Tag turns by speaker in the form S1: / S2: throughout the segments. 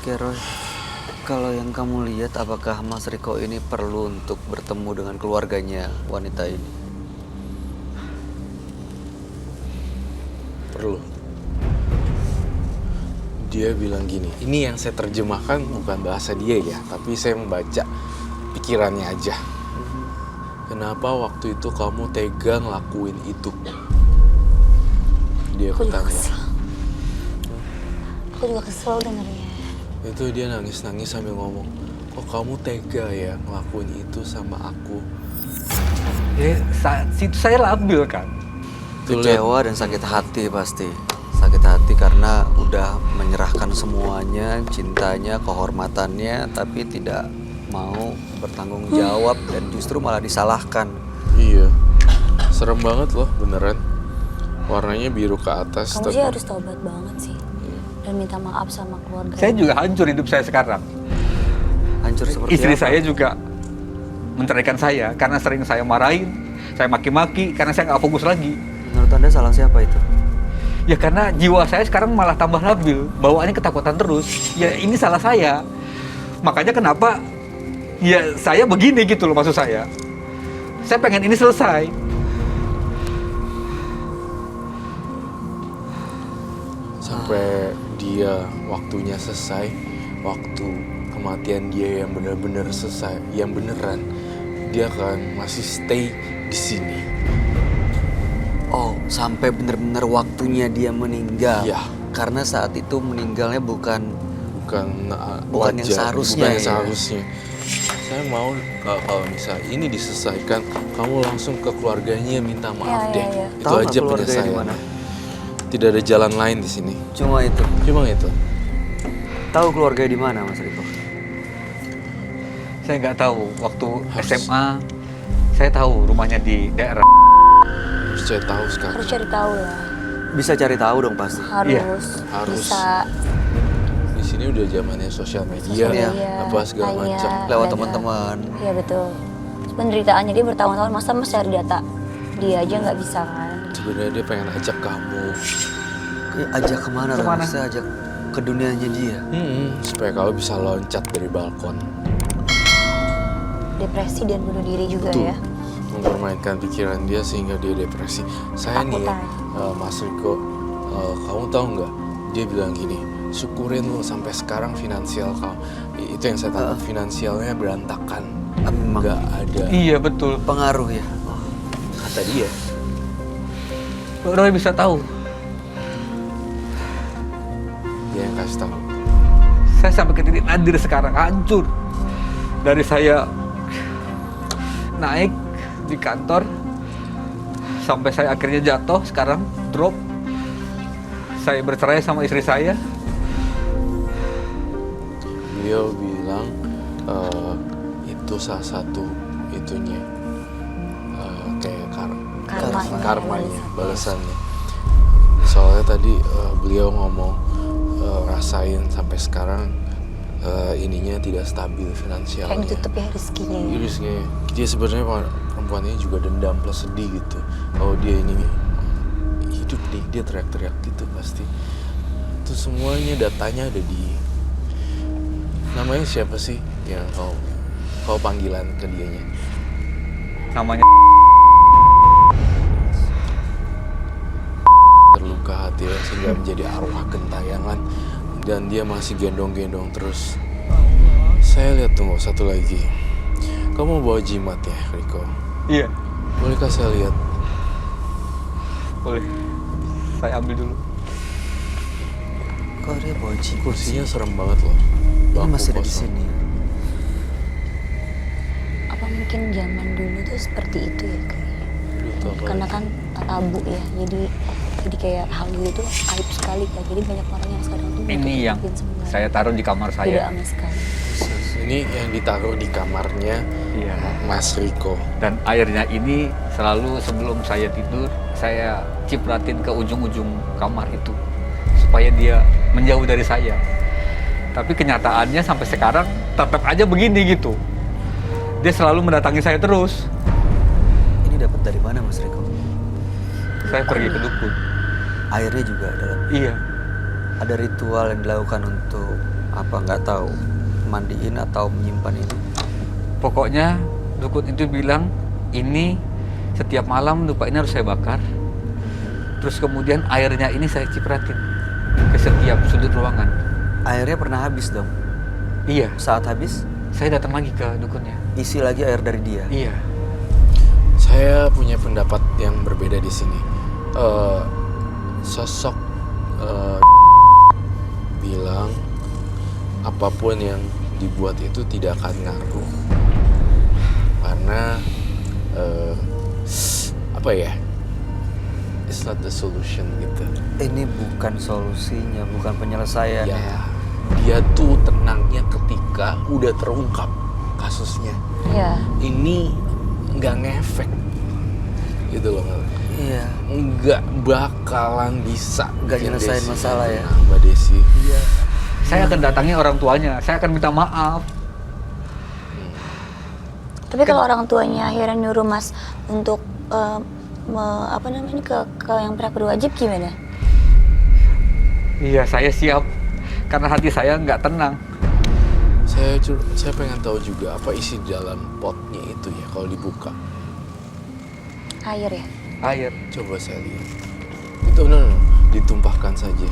S1: Oke Roy, kalau yang kamu lihat apakah Mas Riko ini perlu untuk bertemu dengan keluarganya wanita ini?
S2: Perlu. Dia bilang gini, ini yang saya terjemahkan bukan bahasa dia ya, tapi saya membaca pikirannya aja. Kenapa waktu itu kamu tega ngelakuin itu? Dia bertanya.
S3: Aku juga kesel dengernya.
S2: Itu dia nangis-nangis sambil ngomong, kok kamu tega ya ngelakuin itu sama aku?
S4: Saat itu saya labil kan.
S1: Kecewa dan sakit hati pasti. Sakit hati karena udah menyerahkan semuanya, cintanya, kehormatannya, tapi tidak mau bertanggung jawab dan justru malah disalahkan.
S2: Iya, serem banget loh beneran. Warnanya biru ke atas.
S3: Kamu sih harus tobat banget sih. Dan minta maaf sama keluarga.
S4: Saya juga hancur hidup saya sekarang.
S1: Hancur seperti
S4: Istri
S1: apa?
S4: saya juga menceraikan saya karena sering saya marahin, saya maki-maki karena saya nggak fokus lagi.
S1: Menurut Anda salah siapa itu?
S4: Ya karena jiwa saya sekarang malah tambah labil, bawaannya ketakutan terus. Ya ini salah saya. Makanya kenapa ya saya begini gitu loh maksud saya. Saya pengen ini selesai.
S2: Sampai dia waktunya selesai, waktu kematian dia yang benar-benar selesai, yang beneran, dia akan masih stay di sini.
S1: Oh, sampai benar-benar waktunya dia meninggal.
S2: Iya.
S1: Karena saat itu meninggalnya bukan
S2: Bukan
S1: yang
S2: wajar,
S1: seharusnya
S2: bukan yang
S1: ya.
S2: seharusnya. Saya mau kalau misalnya ini diselesaikan, kamu langsung ke keluarganya minta maaf deh.
S3: iya.
S2: Itu
S1: Tahu nggak
S2: aja
S1: keluarganya di
S2: penyelesaian.
S1: mana?
S2: Tidak ada jalan lain di sini.
S1: Cuma itu.
S2: Cuma itu.
S1: Tahu keluarganya di mana, Mas Riko?
S4: Saya nggak tahu. Waktu
S2: Harus.
S4: SMA, saya tahu rumahnya di daerah.
S2: Harus saya tahu sekarang.
S3: Harus cari tahu lah.
S1: Bisa cari tahu dong pasti.
S3: Harus.
S2: Harus.
S3: Bisa.
S2: Di sini udah zamannya sosial media,
S3: Sosial
S1: media,
S2: apa segala
S3: tanya,
S2: macam.
S1: Lewat
S3: data.
S1: teman-teman.
S3: Iya betul. Penderitaannya dia bertahun-tahun, masa mas cari data dia aja nggak bisa kan?
S2: Sebenarnya dia pengen ajak kamu,
S1: Ajak kemana? Roy?
S4: Kemana?
S1: Maksudnya ajak ke dunianya dia.
S2: supaya kalau bisa loncat dari balkon.
S3: Depresi dan bunuh diri juga
S2: Betul.
S3: ya.
S2: Mempermainkan pikiran dia sehingga dia depresi. Saya nih ya, Mas Riko, kamu tahu nggak? Dia bilang gini, syukurin lu sampai sekarang finansial kamu. Itu yang saya tahu, finansialnya berantakan.
S1: Emang
S2: Nggak ada.
S4: Iya betul.
S1: pengaruh ya.
S2: Kata dia.
S4: Roy bisa tahu.
S2: Dia yang kasih tahu.
S4: Saya sampai ke titik nadir sekarang, hancur. Dari saya naik di kantor, sampai saya akhirnya jatuh, sekarang drop. Saya bercerai sama istri saya.
S2: Beliau bilang itu salah satu itunya kayak karmanya, balasannya. Soalnya tadi beliau ngomong rasain sampai sekarang ininya tidak stabil finansialnya.
S3: Kayak ditutup ya rezekinya ya.
S2: Irisnya, dia sebenarnya perempuan ini juga dendam plus sedih gitu. Kalau dia ini hidup nih, dia teriak-teriak gitu pasti. Itu semuanya datanya ada di. Namanya siapa sih yang kau panggilan ke dianya?
S4: Namanya
S2: Terluka hati sehingga menjadi arwah gentayangan dan dia masih gendong-gendong terus. Saya lihat tunggu satu lagi. Kamu bawa jimat ya, Riko?
S4: iya,
S2: Bolehkah saya lihat?
S4: boleh. Saya ambil dulu.
S1: Kok dia bawa jimat?
S2: Kursinya serem banget loh.
S1: Ini
S2: Bangku
S1: masih ada di
S2: kosong.
S1: sini.
S3: Apa mungkin zaman dulu tuh seperti itu ya kayaknya?
S2: Duh, apa
S3: Karena
S2: lagi?
S3: kan tabu ya, jadi kayak hal gitu tuh aib sekali kan. Jadi banyak orang yang sekarang tuh
S4: Ini yang
S3: nutupin sebenarnya.
S4: saya taruh di kamar
S3: Tidak
S4: saya.
S3: sama sekali.
S2: Ini yang ditaruh di kamarnya
S4: Iya.
S2: Mas Riko.
S4: Dan airnya ini selalu sebelum saya tidur, saya cipratin ke ujung-ujung kamar itu supaya dia menjauh dari saya. Tapi kenyataannya sampai sekarang tetap aja begini gitu. Dia selalu mendatangi saya terus.
S1: Ini dapat dari mana, Mas Riko?
S4: Saya pergi ke dukun.
S1: Airnya juga dalam.
S4: Iya.
S1: Ada ritual yang dilakukan untuk Apa nggak tahu mandiin atau menyimpan ini?
S4: Pokoknya dukun itu bilang ini setiap malam dupa ini harus saya bakar. Terus kemudian airnya ini saya cipratin ke setiap sudut ruangan.
S1: Airnya pernah habis dong.
S4: Iya,
S1: Saat habis,
S4: saya datang lagi ke dukunnya.
S1: isi lagi air dari dia.
S4: Iya.
S2: Saya punya pendapat yang berbeda di sini. Sosok bilang apapun yang dibuat itu tidak akan ngaruh karena apa ya? It's not the solution gitu.
S1: Ini bukan solusinya, bukan penyelesaian.
S2: Ya, dia tuh tenangnya ketika udah terungkap kasusnya.
S3: Iya.
S2: Ini nggak ngefek gitu loh.
S1: Iya.
S2: Nggak bakalan bisa
S1: Nggak
S2: bikin
S1: nyelesain
S2: Desi
S1: masalah ya?
S2: tenang, Mbak Desi.
S1: Iya.
S4: Saya akan datangi orang tuanya. Saya akan minta maaf.
S3: Tapi kalau orang tuanya akhirnya nyuruh Mas untuk apa namanya ke yang pihak berwajib gimana?
S4: Iya, saya siap. Karena hati saya nggak tenang.
S2: Saya pengen tahu juga apa isi dalam potnya itu ya kalau dibuka.
S3: Air ya?
S4: Air.
S2: Coba saya lihat. Itu no, ditumpahkan saja.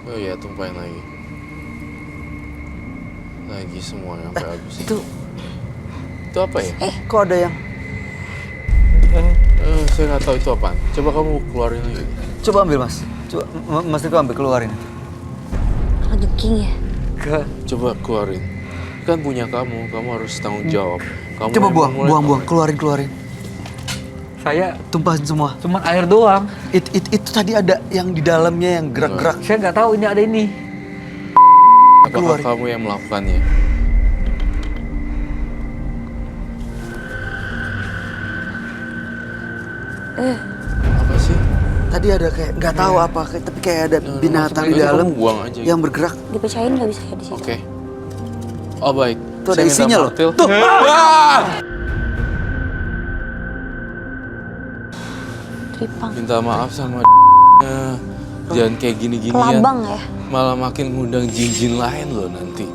S2: Oh iya, tumpahin lagi. Lagi semua sampai habis. Itu apa ya?
S1: Kok ada yang?
S2: Saya nggak tahu itu apaan. Coba kamu keluarin lagi.
S1: Coba ambil mas. Coba mas Riko ambil keluarin.
S3: Rezeki ya?
S2: Coba keluarin. Kan punya kamu harus tanggung jawab. Kamu
S1: Coba
S2: yang
S1: buang,
S2: memulai.
S1: keluarin.
S4: Saya
S1: Tumpahin semua.
S4: cuman air doang.
S1: Itu tadi ada yang di dalamnya yang gerak-gerak.
S4: Saya nggak tahu ini ada ini.
S2: Apakah
S1: keluarin.
S2: kamu yang melakukannya? Apa sih?
S1: Tadi ada kayak nggak tahu apa, tapi kayak ada
S2: Nah,
S1: binatang di
S2: maksudnya
S1: dalam
S2: kamu buang aja
S1: yang bergerak.
S3: Dipercayain nggak bisa ya di situ?
S2: Oke. Oh baik.
S1: Tuh ada
S2: Saya minta
S1: isinya loh.
S2: martil.
S1: Tuh.
S3: Tripang.
S2: Minta maaf sama jangan kayak gini-ginian.
S3: Kelabang ya?
S2: Malah makin ngundang jin-jin lain loh nanti.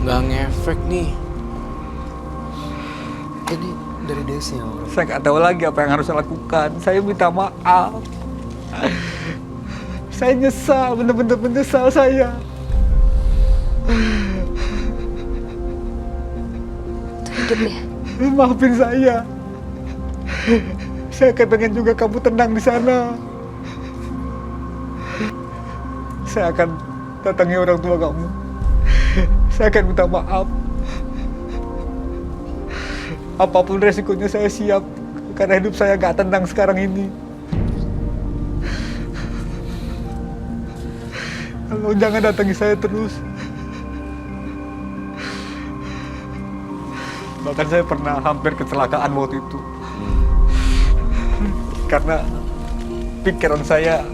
S2: Nggak ngefek nih.
S1: Ini dari Desi ya. Bro.
S4: Saya nggak tahu lagi apa yang harus saya lakukan. Saya minta maaf. Saya nyesal, bener-bener menyesal saya.
S3: Itu hidup ya?
S4: Maafin saya. Saya kepengen juga kamu tenang di sana. Saya akan datangi orang tua kamu. Saya akan minta maaf. Apapun resikonya saya siap. Karena hidup saya gak tenang sekarang ini. Kalau jangan datangi saya terus. Bahkan saya pernah hampir kecelakaan waktu itu. Karena pikiran saya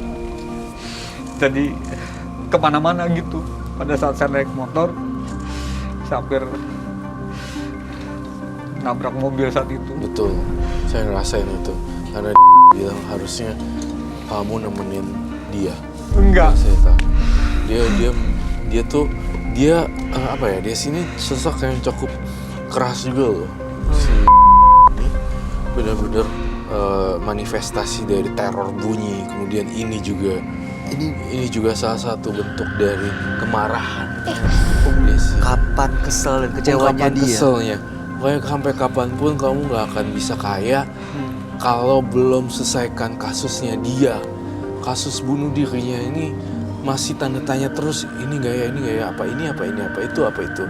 S4: jadi kemana-mana gitu. Pada saat saya naik motor, saya hampir nabrak mobil saat itu.
S2: Betul. Saya ngerasain itu. Karena bilang harusnya kamu nemenin dia.
S4: Enggak.
S2: Saya tahu. Dia apa ya? Dia sini sosok yang cukup keras juga loh. Si ini benar-benar manifestasi dari teror bunyi. Kemudian ini juga salah satu bentuk dari kemarahan. Desi.
S1: Kapan kesel dan kecewanya
S2: Ungkapan
S1: dia?
S2: keselnya. Pokoknya sampai kapanpun kamu nggak akan bisa kaya kalau belum selesaikan kasusnya dia. Kasus bunuh dirinya ini masih tanda tanya terus. Ini nggak ya, apa ini, itu.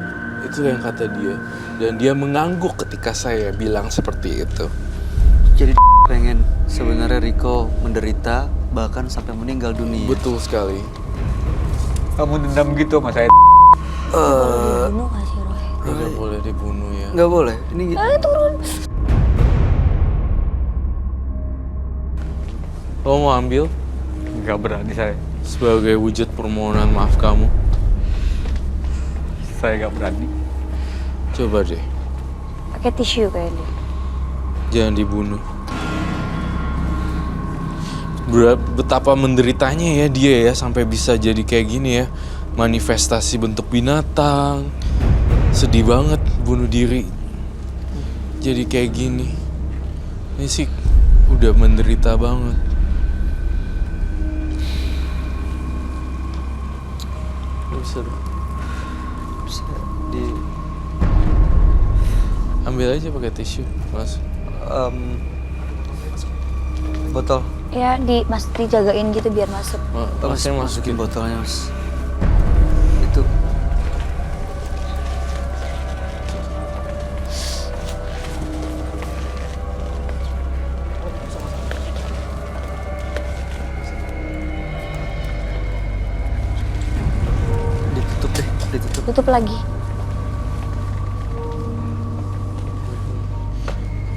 S2: Itu yang kata dia. Dan dia mengangguk ketika saya bilang seperti itu.
S1: Jadi pengen sebenarnya Riko menderita bahkan sampai meninggal dunia.
S2: Betul sekali.
S4: Kamu dendam gitu sama saya.
S3: Bunuh nggak sih Roy?
S2: Nggak boleh dibunuh ya.
S1: Nggak boleh. Ini
S3: Turun.
S2: Kamu mau ambil
S4: Nggak berani saya.
S2: sebagai wujud permohonan maaf kamu?
S4: Saya nggak berani.
S2: Coba deh,
S3: Pakai tisu kayaknya.
S2: jangan dibunuh. betapa menderitanya ya dia ya sampai bisa jadi kayak gini ya, manifestasi bentuk binatang, sedih banget bunuh diri jadi kayak gini. Ini sih udah menderita banget. Bisa
S1: di
S2: ambil aja pakai tisu, Mas.
S1: botol.
S3: Ya, Mas dijagain gitu biar masuk.
S2: Masnya masukin
S1: botolnya, Mas. Itu ditutup deh, ditutup.
S3: Tutup lagi.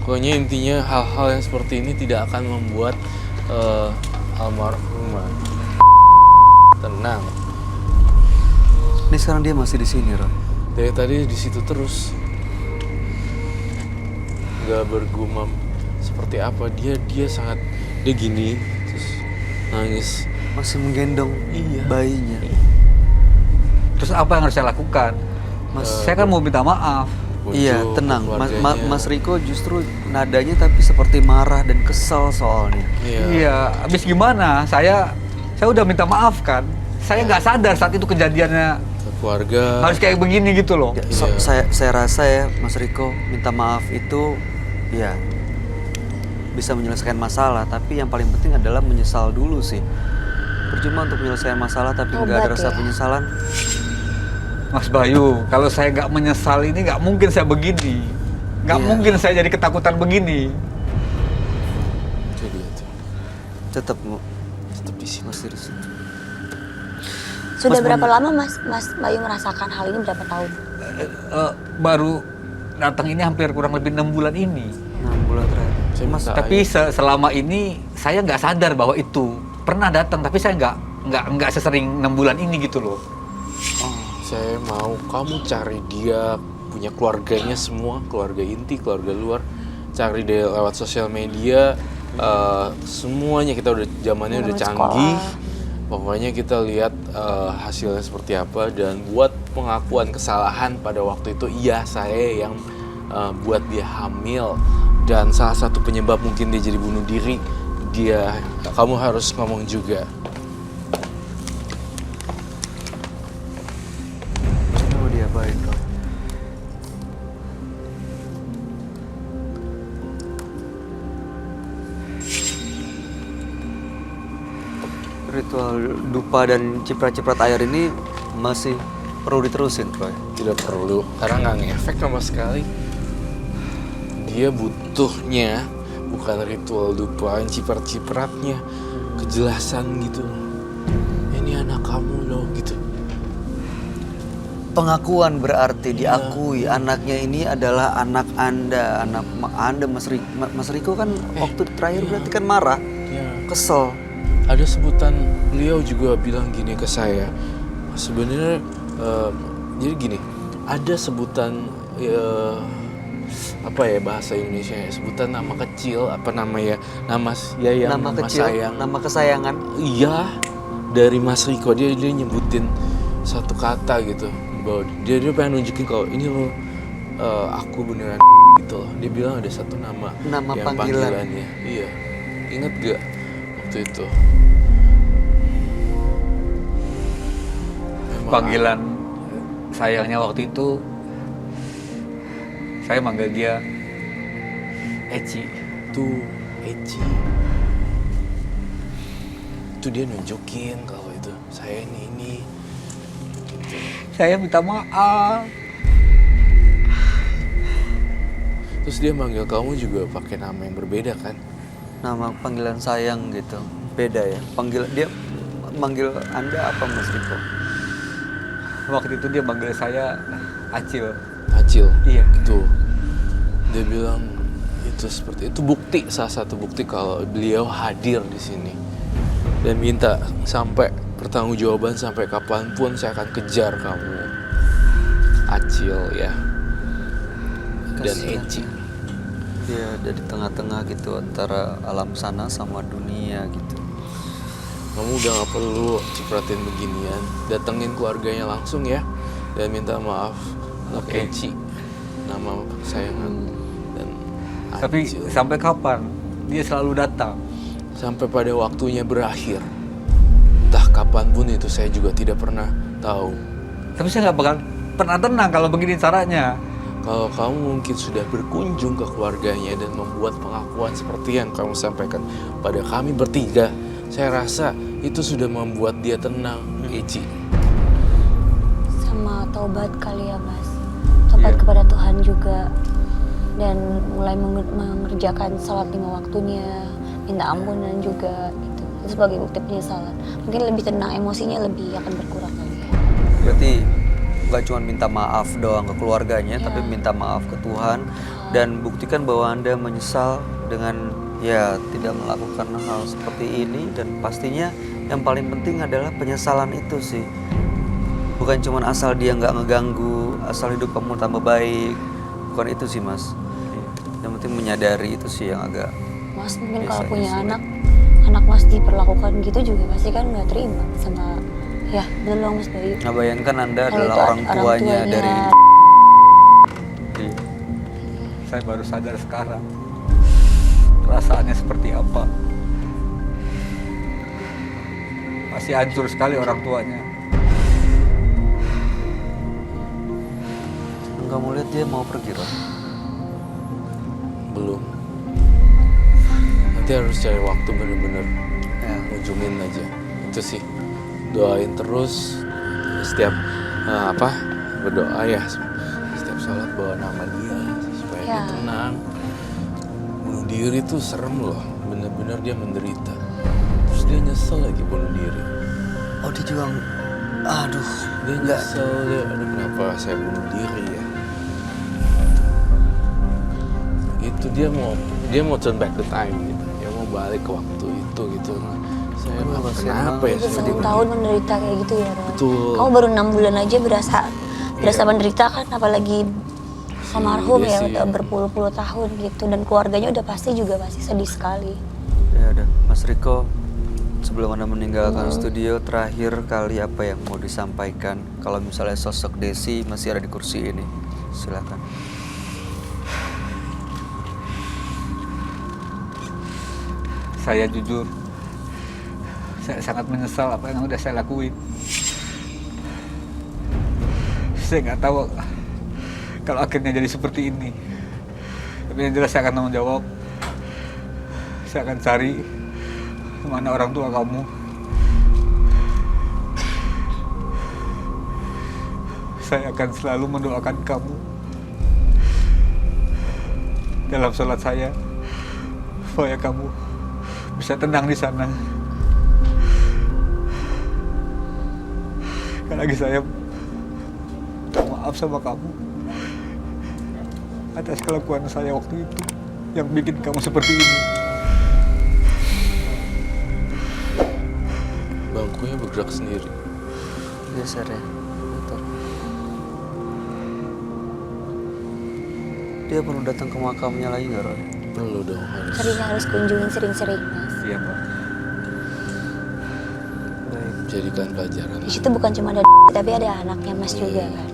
S2: Pokoknya intinya hal-hal yang seperti ini tidak akan membuat almarhumah tenang.
S1: Ini sekarang dia masih di sini, Ron.
S2: Dari tadi di situ terus, nggak bergumam seperti apa. Dia sangat gini terus nangis.
S1: Masih menggendong bayinya.
S4: Terus apa yang harus saya lakukan? Saya kan mau minta maaf.
S1: Iya,
S2: Bujuk
S1: tenang.
S2: keluarganya.
S1: Mas Riko justru nadanya tapi seperti marah dan kesal soalnya.
S4: Iya, habis gimana? Saya udah minta maaf kan. Saya nggak sadar saat itu kejadiannya
S2: Ke keluarga.
S4: harus kayak begini gitu loh.
S1: Ya,
S2: Iya.
S1: saya rasa ya, Mas Riko, minta maaf itu ya bisa menyelesaikan masalah, tapi yang paling penting adalah menyesal dulu sih. Percuma untuk menyelesaikan masalah tapi nggak ada
S3: Tobat
S1: rasa
S3: ya.
S1: penyesalan.
S4: Mas Bayu, kalau saya nggak menyesal ini nggak mungkin saya begini. Nggak
S1: Iya.
S4: mungkin saya jadi ketakutan begini.
S2: Jadi itu
S1: Tetap
S2: tetap di sini.
S1: masih di situ.
S3: Sudah
S1: Mas
S3: berapa
S1: Boni.
S3: lama Mas Bayu merasakan hal ini, berapa tahun?
S4: Baru datang ini hampir kurang lebih 6 bulan ini.
S1: 6 bulan terakhir.
S2: Saya minta
S4: Tapi
S2: air.
S4: selama ini saya nggak sadar bahwa itu pernah datang, tapi saya nggak sesering 6 bulan ini gitu loh.
S2: Saya mau kamu cari dia, punya keluarganya semua, keluarga inti, keluarga luar. Cari dia lewat sosial media, semuanya kita udah zamannya udah
S3: Teman
S2: canggih.
S3: sekolah.
S2: Pokoknya kita lihat hasilnya seperti apa dan buat pengakuan kesalahan pada waktu itu, iya saya yang buat dia hamil dan salah satu penyebab mungkin dia jadi bunuh diri. Kamu harus ngomong juga.
S1: Mau diapain, Ron? Ritual dupa dan ciprat-ciprat air ini masih perlu diterusin, Roy.
S2: Tidak perlu, karena nggak ngefek sama sekali. Dia butuhnya bukan ritual dupa, ciprat-cipratnya, kejelasan gitu. Ini anak kamu loh, gitu.
S1: Pengakuan berarti diakui anaknya ini adalah anak Anda, Mas Riko kan waktu terakhir berarti kan marah,
S2: Ya.
S1: kesel.
S2: Ada sebutan, beliau juga bilang gini ke saya. Sebenarnya, jadi gini, ada sebutan apa ya bahasa Indonesia ya, sebutan nama kecil, apa namanya, nama
S1: Nama kecil,
S2: sayang.
S1: nama kesayangan.
S2: Iya, dari Mas Riko dia nyebutin satu kata gitu, bahwa dia pengen nunjukin kalau ini loh, aku beneran gitu loh. Dia bilang ada satu nama
S1: Nama
S2: yang
S1: panggilan.
S2: panggilannya. Iya, inget gak waktu itu? Memang
S4: Panggilan sayangnya waktu itu saya manggil dia Eci.
S2: tuh Eci, itu dia nunjukin kalau itu saya ini gitu.
S4: Saya minta maaf.
S2: Terus dia manggil kamu juga pakai nama yang berbeda kan?
S1: Nama panggilan sayang gitu. Beda ya. Dia manggil Anda apa, Mas Riko?
S4: Waktu itu dia manggil saya Acil.
S2: Acil.
S4: Iya.
S2: Gitu. Dia bilang itu seperti itu, bukti, salah satu bukti kalau beliau hadir di sini dan minta sampai pertanggungjawaban sampai kapanpun saya akan kejar kamu. Acil ya. Dan
S1: Kasihan.
S2: Eci.
S1: Dia ada di tengah-tengah gitu antara alam sana sama dunia gitu.
S2: kamu udah gak perlu cipratin beginian. Datengin keluarganya langsung ya, dan minta maaf untuk
S4: Oke.
S2: Eci, nama kesayangan dan
S4: Tapi
S2: Acil.
S4: sampai kapan dia selalu datang?
S2: Sampai pada waktunya berakhir. Entah kapanpun itu saya juga tidak pernah tahu.
S4: Tapi saya nggak bakal pernah tenang kalau begini caranya.
S2: Kalau kamu mungkin sudah berkunjung ke keluarganya dan membuat pengakuan seperti yang kamu sampaikan pada kami bertiga, saya rasa itu sudah membuat dia tenang, Eci.
S3: Sama taubat kali ya Mas, taubat
S4: Iya.
S3: kepada Tuhan juga, dan mulai mengerjakan sholat 5 waktunya, minta ampunan juga gitu. Itu sebagai bukti penyesalan. Mungkin lebih tenang, emosinya lebih akan berkurang kali ya.
S1: Berarti nggak cuma minta maaf doang ke keluarganya,
S3: Ya.
S1: tapi minta maaf ke Tuhan dan buktikan bahwa Anda menyesal dengan ya tidak melakukan hal seperti ini, dan pastinya yang paling penting adalah penyesalan itu sih. Bukan cuma asal dia nggak ngeganggu, asal hidup kamu tambah baik. Bukan itu sih Mas. Yang penting menyadari itu sih yang agak
S3: Mas mungkin
S1: biasanya
S3: kalau punya
S1: sulit.
S3: anak Mas diperlakukan gitu juga pasti kan nggak terima sama, ya bener dong Mas Bayu.
S1: Nah, bayangkan Anda
S3: Kalau
S1: adalah
S3: itu
S1: orang tuanya dari
S4: Iya. Saya baru sadar sekarang perasaannya seperti apa. Masih hancur sekali orang tuanya.
S1: kamu lihat dia mau pergi, Ron.
S2: Belum. Nanti harus cari waktu bener-bener
S1: Ya.
S2: ujungin aja. Itu sih. Doain terus setiap berdoa ya. Setiap sholat bawa nama dia supaya dia
S3: Ya.
S2: tenang. Bunuh diri tuh serem loh. Bener-bener dia menderita. Terus dia nyesel lagi bunuh diri.
S1: Oh, dia juga aduh,
S2: Dia nyesel dia, aduh kenapa saya bunuh diri ya. Itu dia mau turn back the time gitu. Dia mau balik ke waktu itu gitu. Saya
S1: Aduh,
S2: kenapa
S1: kasihan
S2: ya
S1: banget.
S2: saya
S3: Satu
S2: bunuh
S3: tahun menderita kayak gitu ya, Ron.
S2: Betul.
S3: Kamu baru 6 bulan aja berasa menderita kan, apalagi almarhum
S2: Iya
S3: ya
S2: sih.
S3: udah berpuluh-puluh tahun gitu, dan keluarganya udah pasti sedih sekali.
S1: Ya udah, Mas Riko, sebelum Anda meninggalkan studio, terakhir kali apa yang mau disampaikan? Kalau misalnya sosok Desi masih ada di kursi ini, silakan.
S4: Saya jujur, saya sangat menyesal apa yang udah saya lakuin. Saya nggak tahu kalau akhirnya jadi seperti ini. Tapi yang jelas saya akan tanggung jawab. Saya akan cari mana orang tua kamu. Saya akan selalu mendoakan kamu dalam sholat saya, supaya kamu bisa tenang di sana. Sekali lagi saya minta maaf sama kamu atas kelakuan saya waktu itu yang bikin kamu seperti ini.
S2: bangkunya bergerak sendiri.
S1: Geser ya. Bentar. Dia perlu datang ke makamnya lagi nggak, Ron?
S2: Perlu dong
S3: Harus kunjungin sering-sering, Mas.
S4: Iya, Mbak.
S1: Baik.
S2: jadikan pelajaran.
S3: Di situ bukan cuma ada tapi ada anaknya Mas juga kan.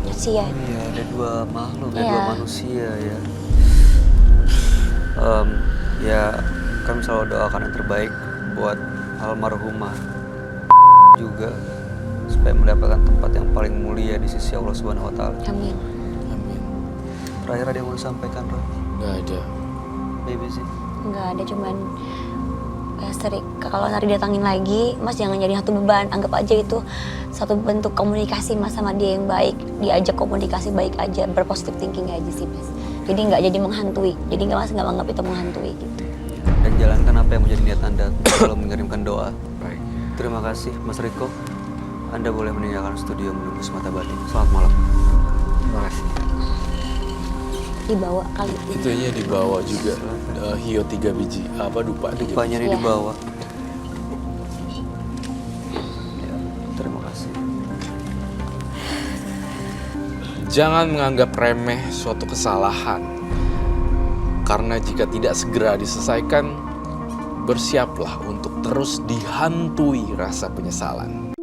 S3: Kasihan.
S1: Iya, ada dua makhluk, ada
S3: Iya.
S1: dua manusia ya. Ya, kami selalu doakan yang terbaik buat almarhumah juga, supaya mendapatkan tempat yang paling mulia di sisi Allah Subhanahu Wa Taala.
S3: Amin.
S2: Amin.
S1: Terakhir ada yang mau disampaikan, Ron?
S2: Nggak ada.
S1: Baby sih.
S3: Nggak ada, cuman sering kalau Nari datangin lagi, Mas jangan jadi satu beban. Anggap aja itu satu bentuk komunikasi Mas sama dia yang baik. Diajak komunikasi baik aja, berpositif thinking aja sih Mas. Jadi nggak jadi menghantui. Jadi Mas nggak anggap itu menghantui gitu.
S1: Dan jalankan apa yang menjadi niat Anda kalau mengirimkan doa.
S4: Baik.
S1: Terima kasih, Mas Riko. Anda boleh meninggalkan studio menunggu semata batin. Selamat malam.
S4: Terima kasih.
S3: Dibawa kali.
S2: Itunya dibawa juga. Hio 3 biji. Dupa.
S1: Dupanya ini
S3: Iya.
S1: dibawa. Ya, terima kasih.
S2: Jangan menganggap remeh suatu kesalahan. Karena jika tidak segera diselesaikan, bersiaplah untuk terus dihantui rasa penyesalan.